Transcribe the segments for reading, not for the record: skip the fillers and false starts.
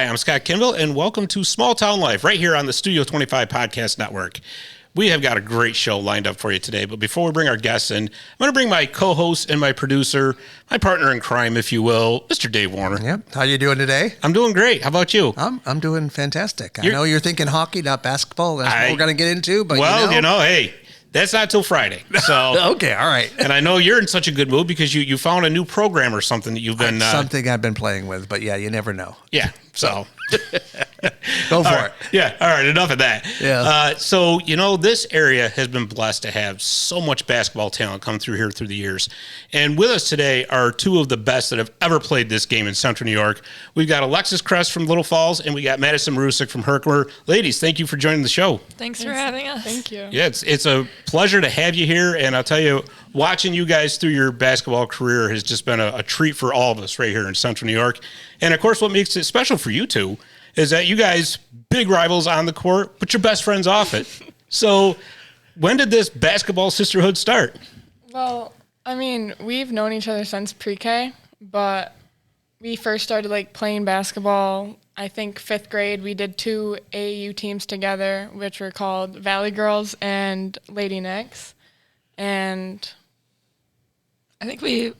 Hi, I'm Scott Kimball, and welcome to Small Town Life right here on the Studio 25 Podcast Network. We have got a great show lined up for you today, but before we bring our guests in, I'm going to bring my co-host and my producer, my partner in crime, if you will, Mr. Dave Warner. Yep. How you doing today? I'm doing great. How about you? I'm doing fantastic. I know you're thinking hockey, not basketball. That's what we're going to get into. But hey, that's not till Friday. So okay, all right. And I know you're in such a good mood because you found a new program or something that you've been... something I've been playing with, but yeah, you never know. Yeah, so... Go for it. Yeah, all right, enough of that. Yeah. So, this area has been blessed to have so much basketball talent come through here through the years. And with us today are two of the best that have ever played this game in Central New York. We've got Alexis Kress from Little Falls, and we got Madison Marusic from Herkimer. Ladies, thank you for joining the show. Thanks for having us. Thank you. Yeah, it's a pleasure to have you here, and I'll tell you, watching you guys through your basketball career has just been a treat for all of us right here in Central New York. And, of course, what makes it special for you two is that you guys, big rivals on the court, but you're best friends off it. So when did this basketball sisterhood start? Well, we've known each other since pre-K, but we first started playing basketball, I think 5th grade. We did 2 AAU teams together, which were called Valley Girls and Lady Knicks. And I think we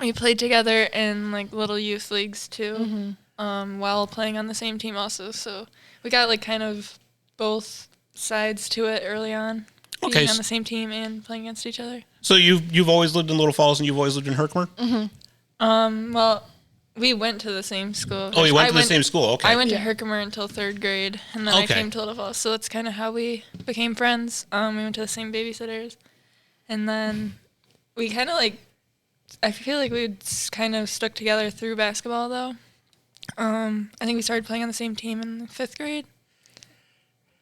we played together in little youth leagues too. Mm-hmm. While playing on the same team also. So we got kind of both sides to it early on. Okay. Being on the same team and playing against each other. So you've always lived in Little Falls and you've always lived in Herkimer? Mm-hmm. Well, we went to the same school. Oh, you went to the same school. Okay. I went to Herkimer until 3rd grade, and then I came to Little Falls. So that's kind of how we became friends. We went to the same babysitters. And then we kind of I feel like we kind of stuck together through basketball though. I think we started playing on the same team in 5th grade.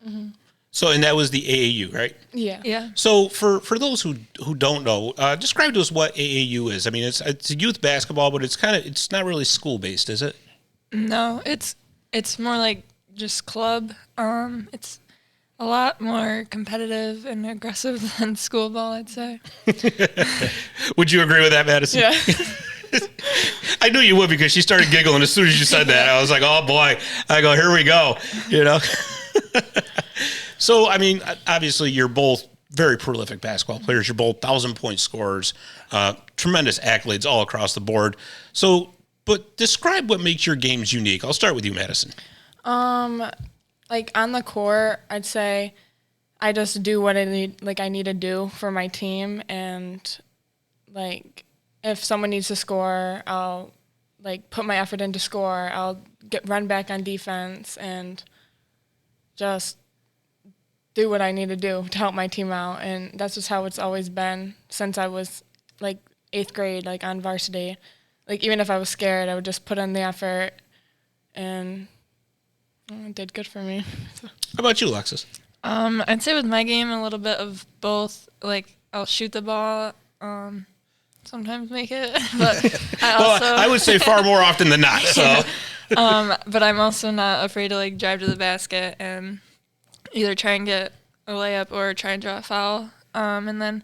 Mm-hmm. So, and that was the AAU, right? Yeah. Yeah. So, for those who don't know, describe to us what AAU is. I mean, it's a youth basketball, but it's not really school based, is it? No, it's more like just club. It's a lot more competitive and aggressive than school ball, I'd say. Would you agree with that, Madison? Yeah. I knew you would because she started giggling as soon as you said that. I was like, oh boy. I go, here we go. So, obviously you're both very prolific basketball players. You're both 1,000-point scorers, tremendous accolades all across the board. So, but describe what makes your games unique. I'll start with you, Madison. On the court, I'd say I just do what I need to do for my team, and if someone needs to score, I'll put my effort into score. I'll run back on defense and just do what I need to do to help my team out. And that's just how it's always been since I was 8th grade, on varsity. Even if I was scared, I would just put in the effort, and it did good for me. How about you, Alexis? I'd say with my game, a little bit of both. I'll shoot the ball, sometimes make it, but I would say far more often than not. So, but I'm also not afraid to drive to the basket and either try and get a layup or try and draw a foul. And then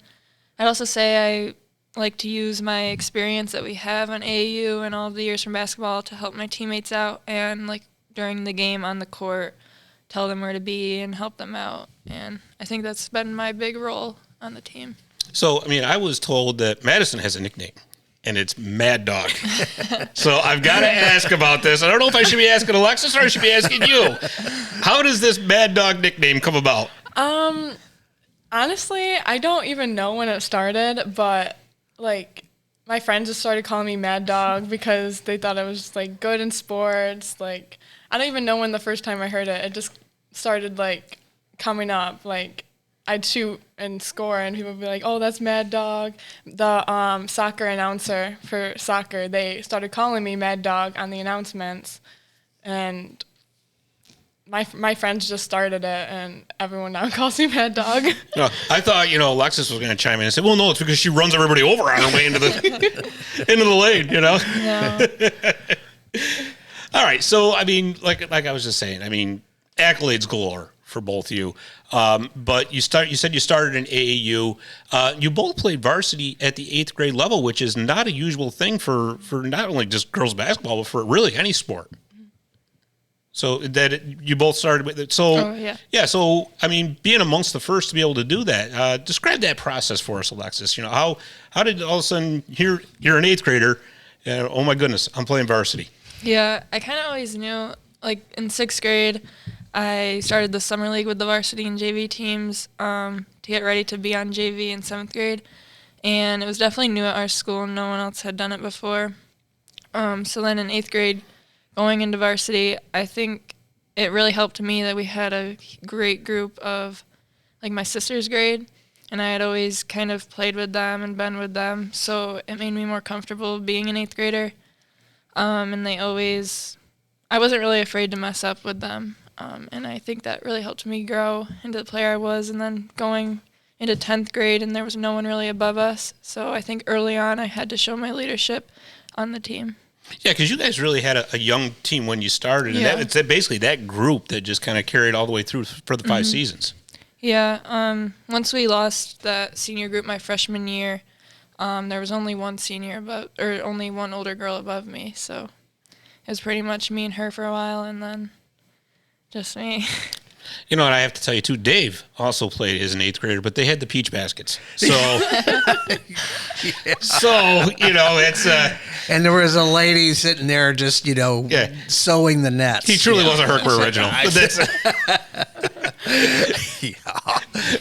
I'd also say I like to use my experience that we have on AAU and all of the years from basketball to help my teammates out, and during the game on the court, tell them where to be and help them out. And I think that's been my big role on the team. So, I was told that Madison has a nickname, and it's Mad Dog. So I've got to ask about this. I don't know if I should be asking Alexis or I should be asking you. How does this Mad Dog nickname come about? Honestly, I don't even know when it started, but my friends just started calling me Mad Dog because they thought I was good in sports. I don't even know when the first time I heard it. It just started coming up. I'd shoot and score, and people would be like, "Oh, that's Mad Dog." The soccer announcer for soccer, they started calling me Mad Dog on the announcements, and my friends just started it, and everyone now calls me Mad Dog. I thought Alexis was going to chime in and say, "Well, no, it's because she runs everybody over on her way into the lane." No. All right, so like I was just saying, accolades galore for both of you. But you said you started in AAU. You both played varsity at the 8th grade level, which is not a usual thing for not only just girls basketball, but for really any sport. So you both started with it. So yeah. So I mean, being amongst the first to be able to do that, describe that process for us, Alexis. You know, how did all of a sudden you're an 8th grader, and oh my goodness, I'm playing varsity. Yeah, I kind of always knew. Like in 6th grade, I started the summer league with the varsity and JV teams to get ready to be on JV in 7th grade, and it was definitely new at our school. No one else had done it before. So then in 8th grade, going into varsity, I think it really helped me that we had a great group of, like, my sister's grade, and I had always kind of played with them and been with them, so it made me more comfortable being an 8th grader. And I wasn't really afraid to mess up with them, and I think that really helped me grow into the player I was, and then going into 10th grade, and there was no one really above us, so I think early on I had to show my leadership on the team. Yeah, because you guys really had a young team when you started, and it's basically that group that just kind of carried all the way through for the 5 seasons. Yeah, once we lost that senior group my freshman year, there was only one senior only one older girl above me, so it was pretty much me and her for a while, and then just me. You know what, I have to tell you, too, Dave also played as an 8th grader, but they had the peach baskets. So, it's... and there was a lady sitting there just, sewing the nets. He truly was a Herkimer original. But that's...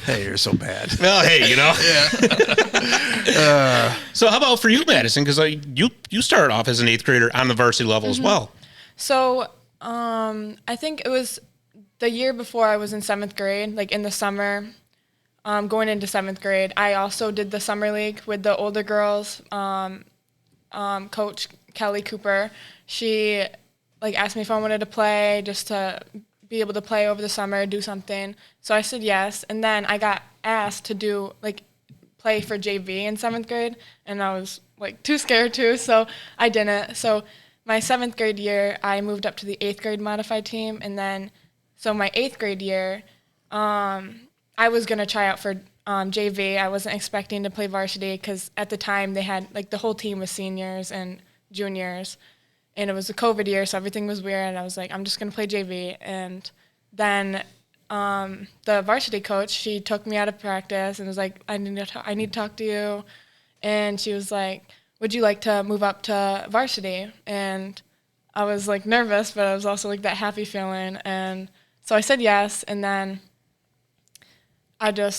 Hey, you're so bad. Well, hey, So how about for you, Madison? Because you started off as an 8th grader on the varsity level as well. So I think it was the year before I was in 7th grade, like in the summer, going into 7th grade. I also did the summer league with the older girls. Coach Kelly Cooper, she asked me if I wanted to play, just to be able to play over the summer, do something. So I said yes, and then I got asked to play for JV in 7th grade, and I was too scared to, so I didn't. So my 7th grade year, I moved up to the 8th grade modified team, and then so my 8th grade year, I was gonna try out for JV. I wasn't expecting to play varsity because at the time they had the whole team was seniors and juniors, and it was a COVID year, so everything was weird. And I was like, I'm just gonna play JV. And then the varsity coach, she took me out of practice and was like, I need to talk to you. And she was like, would you like to move up to varsity? And I was nervous, but I was also that happy feeling. And so I said yes, and then there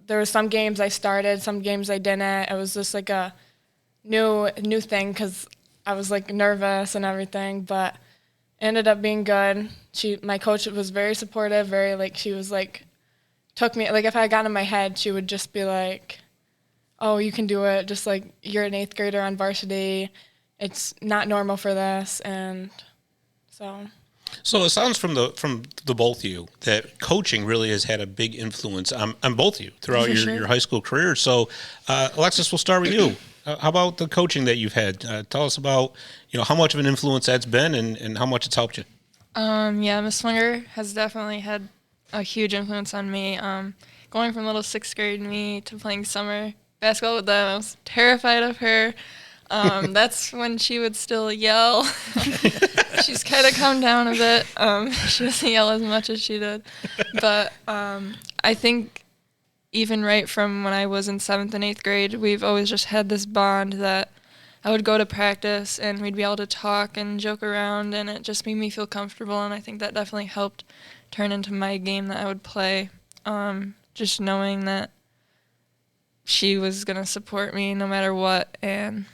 were some games I started, some games I didn't. It was just a new thing because I was nervous and everything, but it ended up being good. My coach was very supportive, she was took me, if I got in my head, she would just be like, oh, you can do it, just you're an 8th grader on varsity. It's not normal for this, and so... So it sounds from the both of you that coaching really has had a big influence on both of you throughout your high school career. So, Alexis, we'll start with you. How about the coaching that you've had? Tell us about how much of an influence that's been and how much it's helped you. Yeah, Miss Swinger has definitely had a huge influence on me. Going from little 6th grade me to playing summer basketball with them, I was terrified of her. That's when she would still yell. She's kind of calmed down a bit. She doesn't yell as much as she did. But I think even right from when I was in 7th and 8th grade, we've always just had this bond that I would go to practice and we'd be able to talk and joke around, and it just made me feel comfortable, and I think that definitely helped turn into my game that I would play. Just knowing that she was going to support me no matter what, and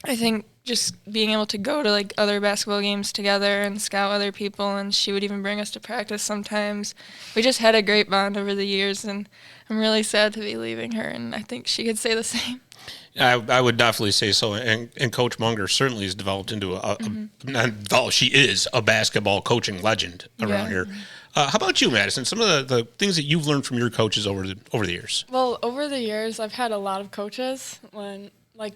I think just being able to go to other basketball games together and scout other people, and she would even bring us to practice sometimes. We just had a great bond over the years, and I'm really sad to be leaving her, and I think she could say the same. I would definitely say so, and Coach Munger certainly has developed into she is a basketball coaching legend around here. How about you, Madison? Some of the things that you've learned from your coaches over the years. Well, over the years, I've had a lot of coaches.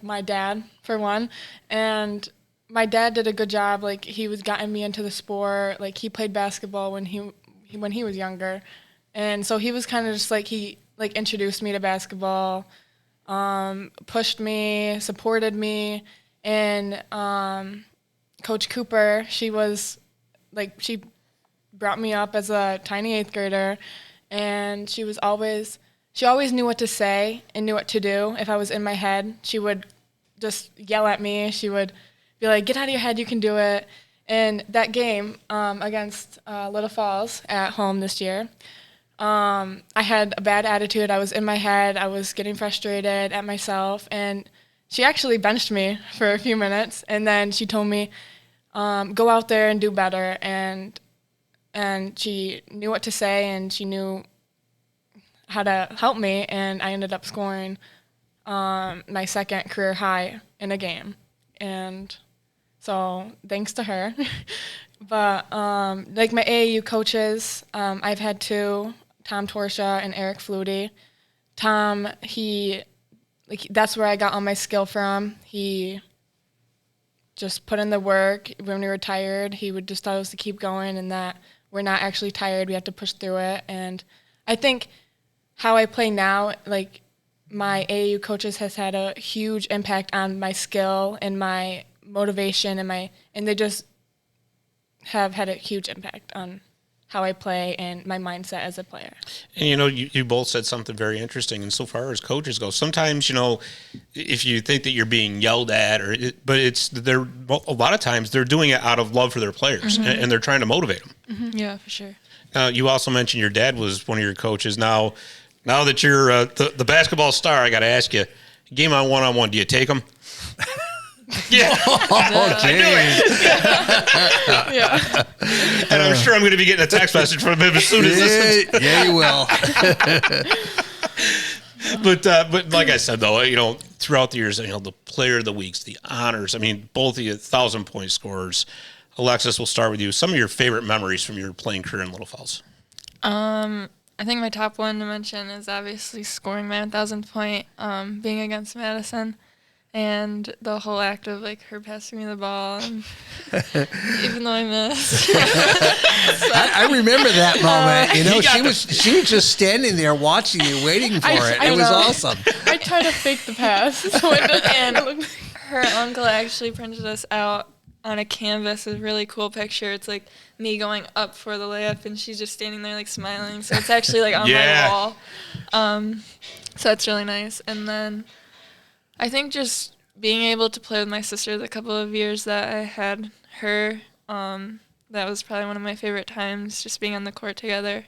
My dad, for one, and my dad did a good job. He was gotten me into the sport. He played basketball when he was younger, and so he was kind of just he introduced me to basketball, pushed me, supported me, and Coach Cooper, she was she brought me up as a tiny 8th grader, and she always knew what to say and knew what to do. If I was in my head, she would just yell at me. She would be like, "Get out of your head, you can do it." And that game against Little Falls at home this year, I had a bad attitude. I was in my head. I was getting frustrated at myself, and she actually benched me for a few minutes, and then she told me, go out there and do better. And she knew what to say, and she knew how to help me, and I ended up scoring my second career high in a game. And so thanks to her. But like my AAU coaches, I've had 2, Tom Torsha and Eric Flutie. Tom, that's where I got all my skill from. He just put in the work. When we were tired, he would just tell us to keep going and that we're not actually tired. We have to push through it. And I think how I play now, like my AAU coaches has had a huge impact on my skill and my motivation and they just have had a huge impact on how I play and my mindset as a player. And, you both said something very interesting. And so far as coaches go, sometimes, if you think that you're being yelled at, a lot of times they're doing it out of love for their players and they're trying to motivate them. Mm-hmm. Yeah, for sure. You also mentioned your dad was one of your coaches. Now that you're the basketball star, I got to ask you, game on one-on-one, do you take them? Yeah. Okay. Yeah. And I'm sure I'm going to be getting a text message from him as soon as this. Yeah, you will. But like I said, though, throughout the years, the player of the weeks, the honors. I mean, both of you 1,000-point scorers. Alexis, we'll start with you. Some of your favorite memories from your playing career in Little Falls. I think my top one to mention is obviously scoring my 1,000th point, being against Madison. And the whole act of her passing me the ball, and even though I missed. I remember that moment. She was just standing there watching you, waiting for it. It was awesome. I tried to fake the pass. And her uncle actually printed us out on a canvas, a really cool picture. It's like me going up for the layup, and she's just standing there smiling. So it's actually on my wall. So it's really nice. And then I think just being able to play with my sister the couple of years that I had her, that was probably one of my favorite times, just being on the court together.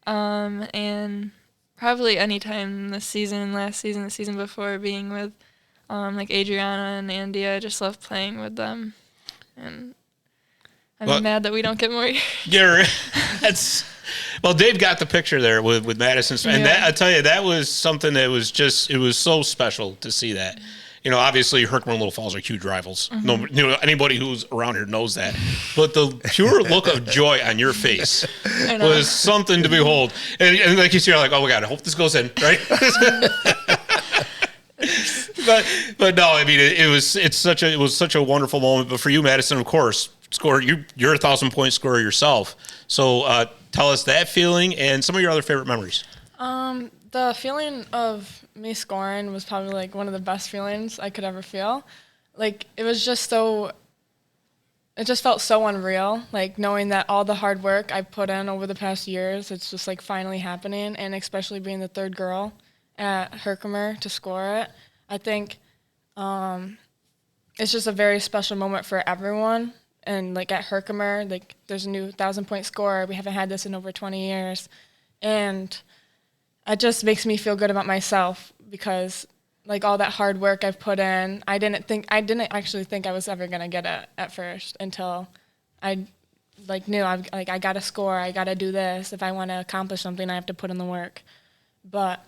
And probably any time this season, last season, the season before, being with Adriana and Andy, I just love playing with them. And I'm mad that we don't get more years. Well, Dave got the picture there with Madison, and I tell you, that was something that was it was so special to see that. Obviously, Herkimer and Little Falls are huge rivals. Mm-hmm. No, anybody who's around here knows that. But the pure look of joy on your face was something to behold. And like you see, you're like, oh my God, I hope this goes in, right? but no, I mean, it was such a wonderful moment. But for you, Madison, of course, you're a 1,000-point scorer yourself. So tell us that feeling and some of your other favorite memories. The feeling of me scoring was probably one of the best feelings I could ever feel. It was just it just felt so unreal. Knowing that all the hard work I put in over the past years, it's just finally happening. And especially being the third girl at Herkimer to score it, I think it's just a very special moment for everyone. And at Herkimer, there's a new 1,000-point scorer. We haven't had this in over 20 years. And it just makes me feel good about myself because all that hard work I've put in, I didn't actually think I was ever going to get it at first until I knew I got to score, I got to do this. If I want to accomplish something, I have to put in the work. But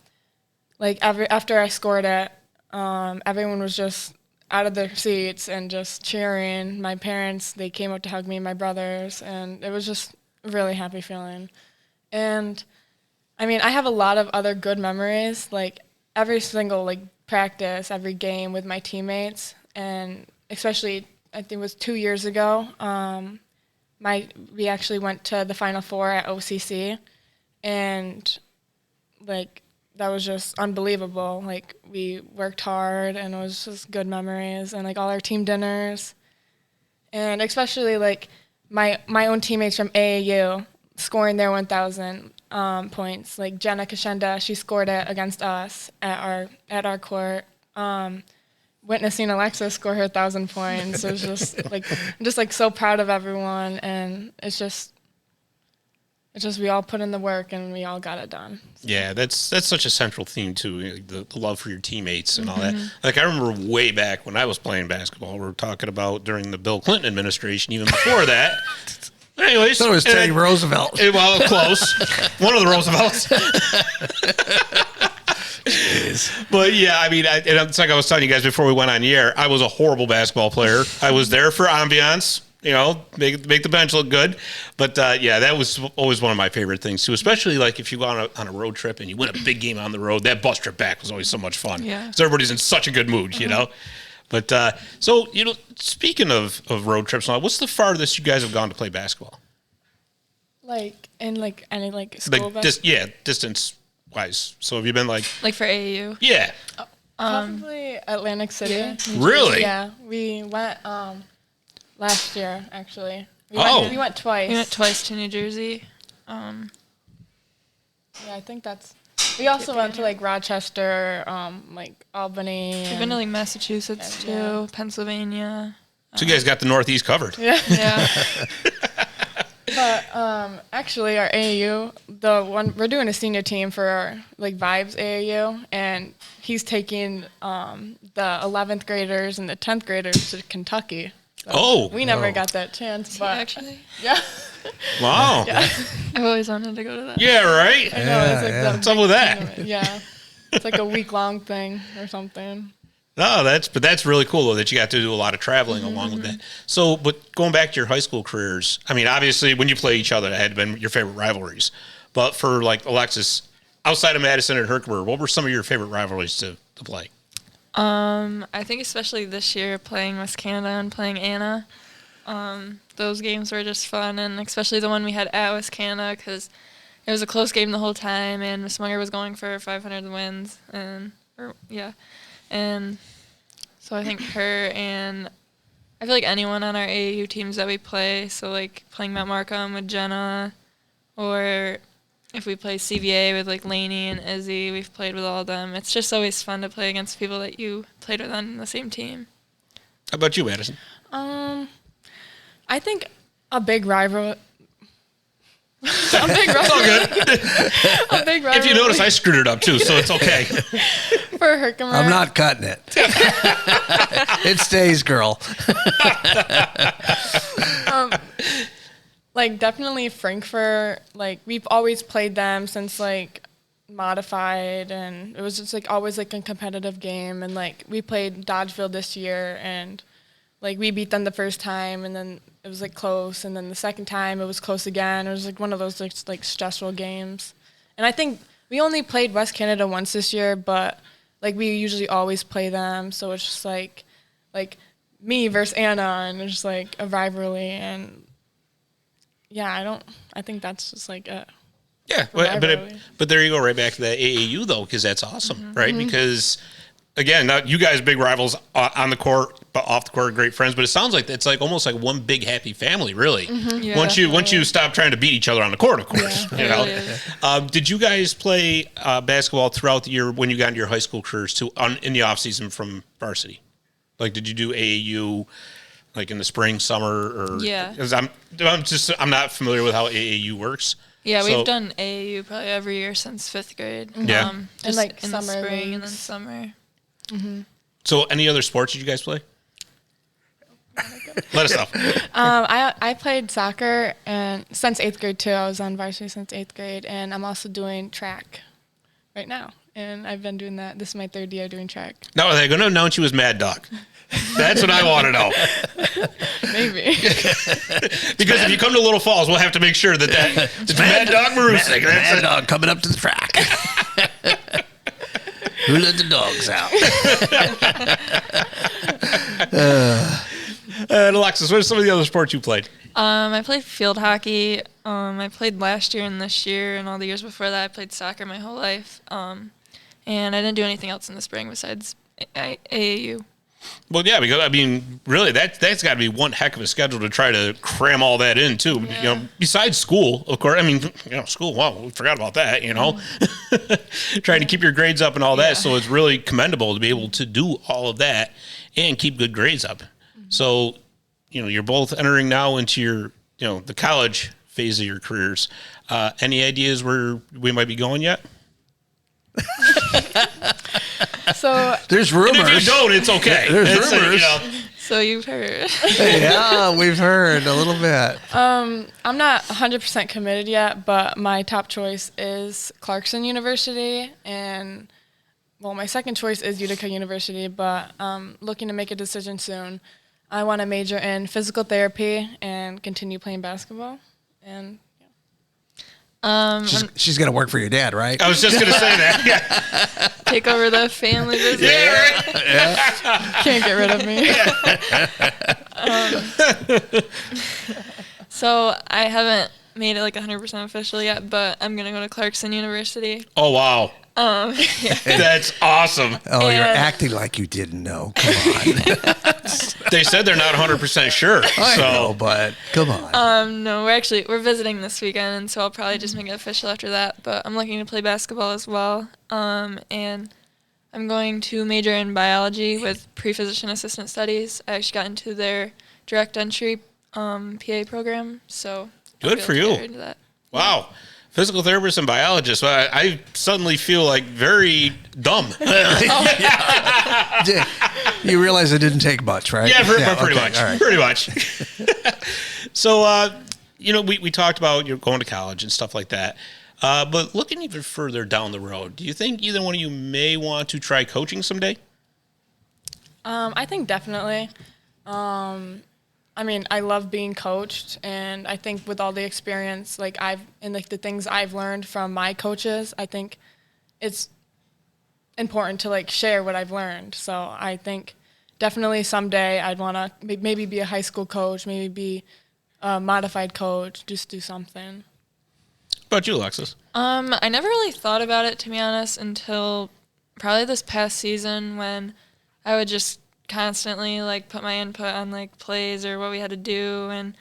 after I scored it, everyone was just out of their seats and just cheering. My parents, they came up to hug me, my brothers, and it was just a really happy feeling. And I mean, I have a lot of other good memories, every single practice, every game with my teammates, and especially I think it was 2 years ago. We actually went to the Final Four at OCC, and that was just unbelievable. We worked hard, and it was just good memories, and all our team dinners, and especially my own teammates from AAU scoring their 1,000 points. Like Jenna Kashenda, she scored it against us at our court. Witnessing Alexis score her 1,000 points, it was just like I'm just like so proud of everyone, and it's just we all put in the work and we all got it done. So. Yeah, that's such a central theme too, the love for your teammates and all that. Like I remember way back when I was playing basketball, we were talking about during the Bill Clinton administration, even before that. Anyways, So it was Teddy Roosevelt. Well, close. One of the Roosevelts. But yeah, I mean, it's like I was telling you guys before we went on the air, I was a horrible basketball player. I was there for ambiance, make the bench look good. But yeah, that was always one of my favorite things too, especially like if you go on a road trip and you win a big game on the road. That bus trip back was always so much fun. Yeah. Because everybody's in such a good mood, you know. But so, speaking of road trips, what's the farthest you guys have gone to play basketball? Like in like any like school Distance wise. So have you been like for AAU? Yeah. probably Atlantic City. Yeah. Really? Yeah, we went last year actually. We went twice. We went twice to New Jersey. Yeah, I think that's. We also went to like Rochester, like Albany. We've been to like Massachusetts too, Pennsylvania. So you guys got the Northeast covered. Yeah. But actually, our AAU, we're doing a senior team for our like Vibes AAU, and he's taking the 11th graders and the 10th graders to Kentucky. So we never got that chance, but Actually, yeah. Wow. Yeah. I've always wanted to go to that. Yeah, right? I know, it's like What's up with that? Yeah. It's like a week-long thing or something. No, that's really cool though that you got to do a lot of traveling along with that. So, but going back to your high school careers, I mean, obviously when you play each other, it had been your favorite rivalries. But for like Alexis, outside of Madison and Herkimer, what were some of your favorite rivalries to play? I think especially this year playing West Canada and playing Anna. Those games were just fun, and especially the one we had at West Canada because it was a close game the whole time, and Miss Munger was going for 500 wins, and so I think her and I feel like anyone on our AAU teams that we play, so like playing Mount Markham with Jenna, or if we play CVA with like Lainey and Izzy, we've played with all of them. It's just always fun to play against people that you played with on the same team. How about you, Madison? I think a big rival. It's all good. A big rival. If you notice, I screwed it up too, so it's okay. For Herkimer. I'm not cutting it. It stays, girl. Like definitely Frankfurt. Like we've always played them since like modified, and it was just like always like a competitive game. And like we played Dodgeville this year, and like we beat them the first time, and then it was like close, and then the second time it was close again. It was like one of those like stressful games. And I think we only played West Canada once this year, but like we usually always play them, so it's just like me versus Anna, and it's just like a rivalry. And yeah, I think that's just like a Yeah, but there you go, right back to that AAU though, because that's awesome, right? Because again, now you guys big rivals on the court, but off the court, great friends. But it sounds like it's like almost like one big happy family, really. Yeah, once you stop trying to beat each other on the court, of course. Yeah, you it know. really is. Did you guys play basketball throughout the year when you got into your high school careers too, in the off season from varsity? Like, did you do AAU? Like in the spring, summer, or Yeah. Because I'm not familiar with how AAU works. Yeah, So- we've done AAU probably every year since 5th grade. Yeah. Just like in the summer spring and then leagues. summer. So, any other sports did you guys play? Let us know. I played soccer and since 8th grade too. I was on varsity since 8th grade, and I'm also doing track right now. And I've been doing that. This is my 3rd year doing track. No, are they going to announce you as Mad Dog? That's what I want to know. Maybe. Because if you come to Little Falls, we'll have to make sure that it's Mad Dog Marusic. Mad Dog coming up to the track. Who let the dogs out? And Alexis, what are some of the other sports you played? I played field hockey. I played last year and this year and all the years before that. I played soccer my whole life. And I didn't do anything else in the spring besides AAU. Well, yeah, because I mean, really, that's got to be one heck of a schedule to try to cram all that in too. Yeah. You know, besides school, of course. I mean, you know, school. Wow, we forgot about that. You know, trying to keep your grades up and all that. Yeah. So it's really commendable to be able to do all of that and keep good grades up. So, you know, you're both entering now into your, you know, the college phase of your careers. Any ideas where we might be going yet? So There's rumors. And if you don't, it's okay. There's It's, rumors. you know, So you've heard. Yeah, we've heard a little bit. I'm not 100% committed yet, but my top choice is Clarkson University, and well, my second choice is Utica University, but looking to make a decision soon. I want to major in physical therapy and continue playing basketball. And She's going to work for your dad, right? I was just going to say that. Yeah. Take over the family business. Yeah, right. can't get rid of me. So I haven't made it like 100% official yet, but I'm gonna go to Clarkson University. Oh, wow. That's awesome. Oh, you're And- acting like you didn't know. Come on. They said they're not 100% sure. I So know, but come on. No, we're visiting this weekend, and so I'll probably just make it official after that. But I'm looking to play basketball as well. And I'm going to major in biology with pre-physician assistant studies. I actually got into their direct entry PA program, so I'll Good be for able to you. get into that. wow. Physical therapist and biologist. I suddenly feel like very dumb. You realize it didn't take much, right? Yeah, pretty okay, much. all right. Pretty much. So, you know, we talked about you going to college and stuff like that. But looking even further down the road, do you think either one of you may want to try coaching someday? I think definitely. I mean, I love being coached, and I think with all the experience, like the things I've learned from my coaches, I think it's important to like share what I've learned. So I think definitely someday I'd want to maybe be a high school coach, maybe be a modified coach, just do something. What about you, Alexis? I never really thought about it, to be honest, until probably this past season when I would just constantly like put my input on like plays or what we had to do and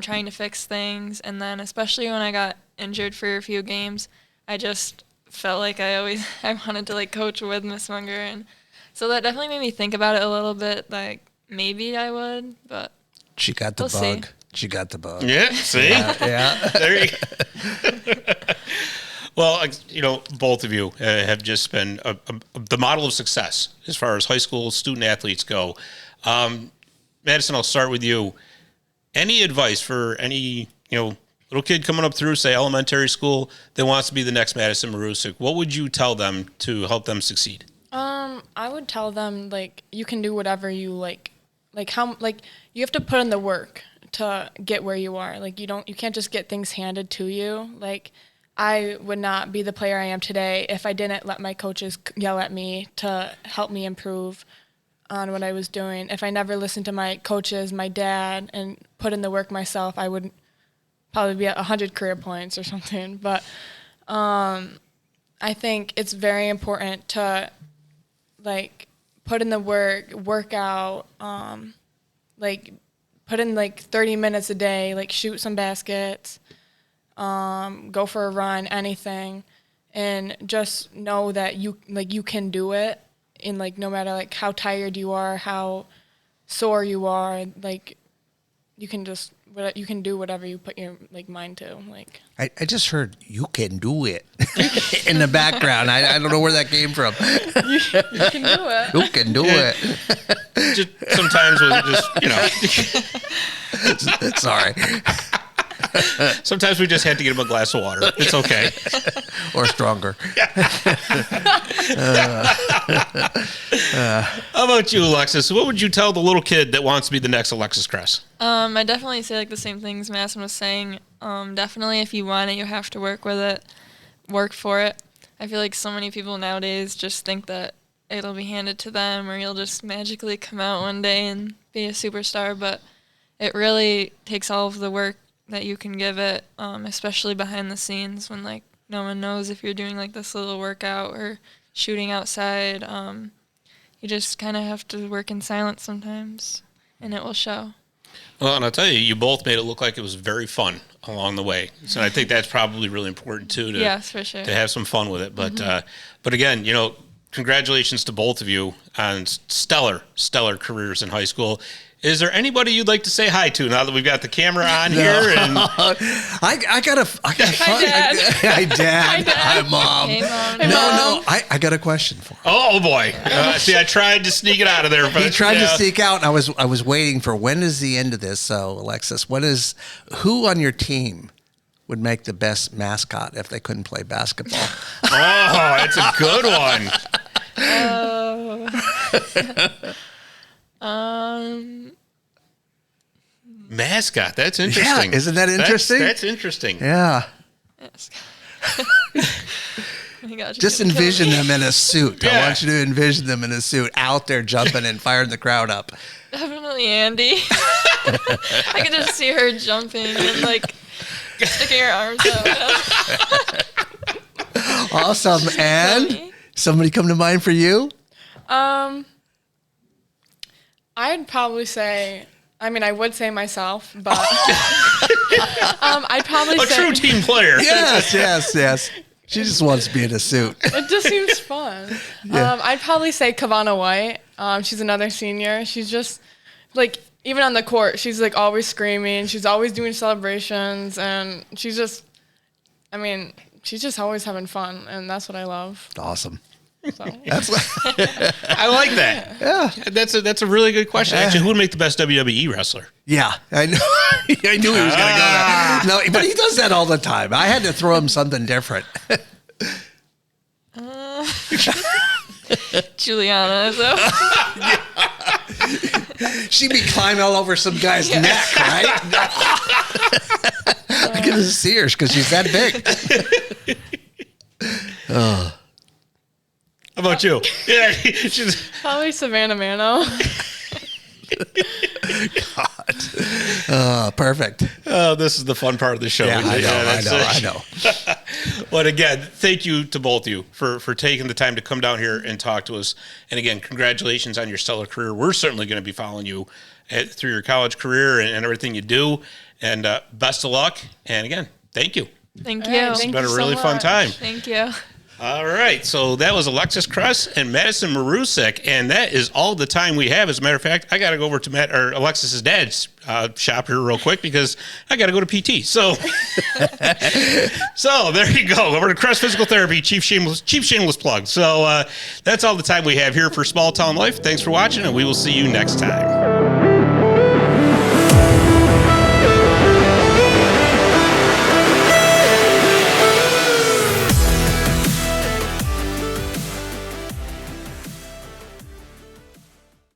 trying to fix things. And then especially when I got injured for a few games, I just felt like I wanted to like coach with Miss Munger. And so that definitely made me think about it a little bit, like maybe I would, but She got the We'll see. bug. She got the bug. Yeah, see? Yeah. There you go. Well, you know, both of you have just been the model of success as far as high school student athletes go. Madison, I'll start with you. Any advice for any, you know, little kid coming up through, say, elementary school that wants to be the next Madison Marusic? What would you tell them to help them succeed? I would tell them like you can do whatever you like how like you have to put in the work to get where you are. Like you can't just get things handed to you. Like I would not be the player I am today if I didn't let my coaches yell at me to help me improve on what I was doing. If I never listened to my coaches, my dad, and put in the work myself, I would probably be at 100 career points or something. But I think it's very important to like put in the work out, like put in like 30 minutes a day, like shoot some baskets, go for a run, anything, and just know that you can do it. And like no matter like how tired you are, how sore you are, like you can do whatever you put your like mind to. Like I just heard you can do it in the background. I don't know where that came from. you can do it. You can do it. Just sometimes we just, you know, Sorry. sometimes we just had to get him a glass of water. It's okay. Or stronger. How about you, Alexis? What would you tell the little kid that wants to be the next Alexis Kress? I definitely say like the same things Madison was saying. Definitely if you want it, you have to work with it, work for it. I feel like so many people nowadays just think that it'll be handed to them or you'll just magically come out one day and be a superstar, but it really takes all of the work that you can give it, especially behind the scenes when like no one knows if you're doing like this little workout or shooting outside. you just kind of have to work in silence sometimes, and it will show. Well, and I'll tell you, you both made it look like it was very fun along the way. So I think that's probably really important too. Yes, for sure. To have some fun with it. But again, congratulations to both of you on stellar careers in high school. Is there anybody you'd like to say hi to now that we've got the camera on here? And I got a Hi, Dad. Hi, Dad. Hi, Mom. Hey, Mom. No, I got a question for him. oh boy, see, I tried to sneak it out of there, but He tried to sneak out, and I was waiting for when is the end of this. So, Alexis, who on your team would make the best mascot if they couldn't play basketball? Oh, that's a good one. Mascot. That's interesting. Yeah, isn't that interesting? That's interesting. Yeah. Yes. Oh my gosh, Just you're gonna kill envision me. them in a suit. I Yeah. want you to envision them in a suit out there jumping and firing the crowd up. Definitely Andy. I could just see her jumping and like sticking her arms out. Awesome. And funny. somebody come to mind for you? I'd probably say, I would say myself, but I'd probably A say true team player. Yes. She just wants to be in a suit. it just seems fun. Yeah. I'd probably say Kavana White. She's another senior. She's just like, even on the court, she's like always screaming. She's always doing celebrations, and she's just always having fun, and that's what I love. Awesome. So. That's what, I like that. yeah. That's a really good question. Actually, who would make the best WWE wrestler? Yeah, I know. I knew he was going to go there. No, but he does that all the time. I had to throw him something different. Juliana. So. She'd be climbing all over some guy's neck, right? I can just see her because she's that big. How about you? Yeah, she's Probably Savannah Mano. Perfect. oh, this is the fun part of the show. Yeah, I that's know. But again, thank you to both of you for taking the time to come down here and talk to us. And again, congratulations on your stellar career. We're certainly going to be following you through your college career and everything you do. And best of luck. And again, thank you. Thank All you. right, It's thank been a you so really fun much. time. Thank you. All right, so that was Alexis Kress and Madison Marusic, and that is all the time we have. As a matter of fact, I got to go over to Alexis's dad's shop here real quick because I got to go to PT. So, so there you go. Over to Kress Physical Therapy, Chief Shameless plug. So that's all the time we have here for Small Town Life. Thanks for watching, and we will see you next time.